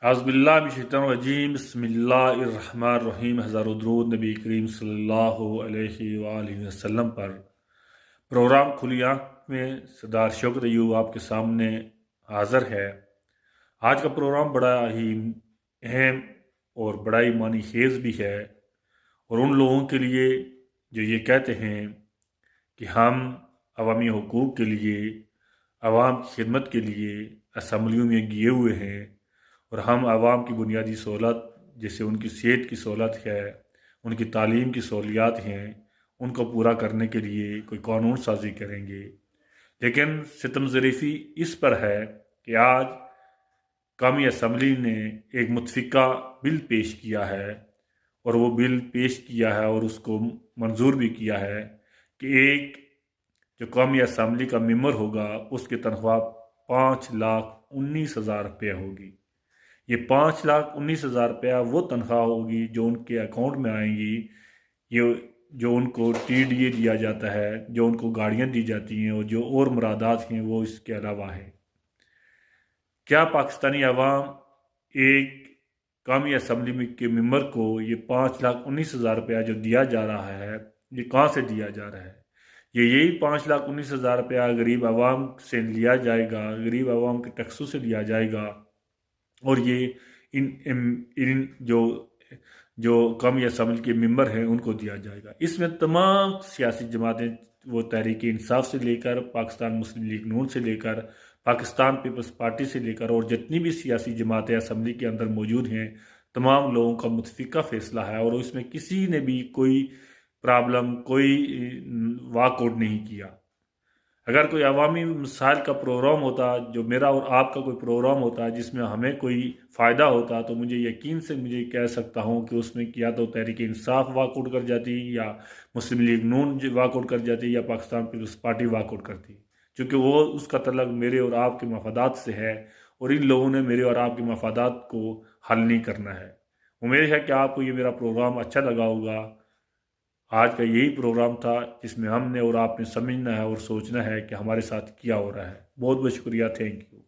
आज़बिल्लाहिमिनश्शैतानिर्रजीम बिस्मिल्लाहिर्रहमानिर्रहीम। हज़ारों दुरूद नबी करीम सल्लल्लाहु अलैहि वसल्लम पर। प्रोग्राम खुली आँख में सरदार शौकत अय्यूब आपके सामने हाज़िर है। आज का प्रोग्राम बड़ा ही अहम और बड़ा ही मानी खेज़ भी है, और उन लोगों के लिए जो ये कहते हैं कि हम अवामी हुकूक़ के लिए, आवाम की खिदमत के लिए असम्बलियों में गए हुए हैं, और हम आवाम की बुनियादी सहूलत जैसे उनकी सेहत की सहूलत है, उनकी तालीम की सहूलियात हैं, उनको पूरा करने के लिए कोई कानून साजी करेंगे। लेकिन सितम ज़रीफ़ी इस पर है कि आज कौमी असम्बली ने एक मुतफ़िका बिल पेश किया है, और वो बिल पेश किया है और उसको मंजूर भी किया है कि एक जो कौमी असम्बली का मेंबर होगा उसकी तनख्वाह 5,19,000 रुपये होगी। ये 5,19,000 रुपया वो तनख्वाह होगी जो उनके अकाउंट में आएंगी। ये जो उनको TDA दिया जाता है, जो उनको गाड़ियाँ दी जाती हैं, और जो और मुरादात हैं वो इसके अलावा है। क्या पाकिस्तानी अवाम एक कौमी असम्बली के मेंबर को ये 5,19,000 रुपया जो दिया जा रहा है, ये कहाँ से दिया जा रहा है? यही 5,19,000 रुपया गरीब आवाम से लिया जाएगा, गरीब आवाम के टैक्सों से लिया जाएगा, और ये इन जो कौमी असम्बली के मेंबर हैं उनको दिया जाएगा। इसमें तमाम सियासी जमातें, वो तहरीक इंसाफ से लेकर पाकिस्तान मुस्लिम लीग नून से लेकर पाकिस्तान पीपल्स पार्टी से लेकर और जितनी भी सियासी जमातें असम्बली के अंदर मौजूद हैं, तमाम लोगों का मुतफ़िका फ़ैसला है, और इसमें किसी ने भी कोई प्रॉब्लम, कोई वाकआउट नहीं किया। अगर कोई अवामी मसाइल का प्रोग्राम होता, जो मेरा और आपका कोई प्रोग्राम होता जिसमें हमें कोई फ़ायदा होता, तो मुझे यकीन से मुझे कह सकता हूँ कि उसमें या तो तहरीक इंसाफ वाकआउट कर जाती, या मुस्लिम लीग नून वाकआउट कर जाती, या पाकिस्तान पीपल्स पार्टी वाकआउट करती, क्योंकि वो उसका तल्लुक मेरे और आपके मफादात से है, और इन लोगों ने मेरे और आपके मफादात को हल नहीं करना है। उम्मीद है कि आपको ये मेरा प्रोग्राम अच्छा लगा होगा। आज का यही प्रोग्राम था जिसमें हमने और आपने समझना है और सोचना है कि हमारे साथ क्या हो रहा है। बहुत बहुत शुक्रिया, थैंक यू।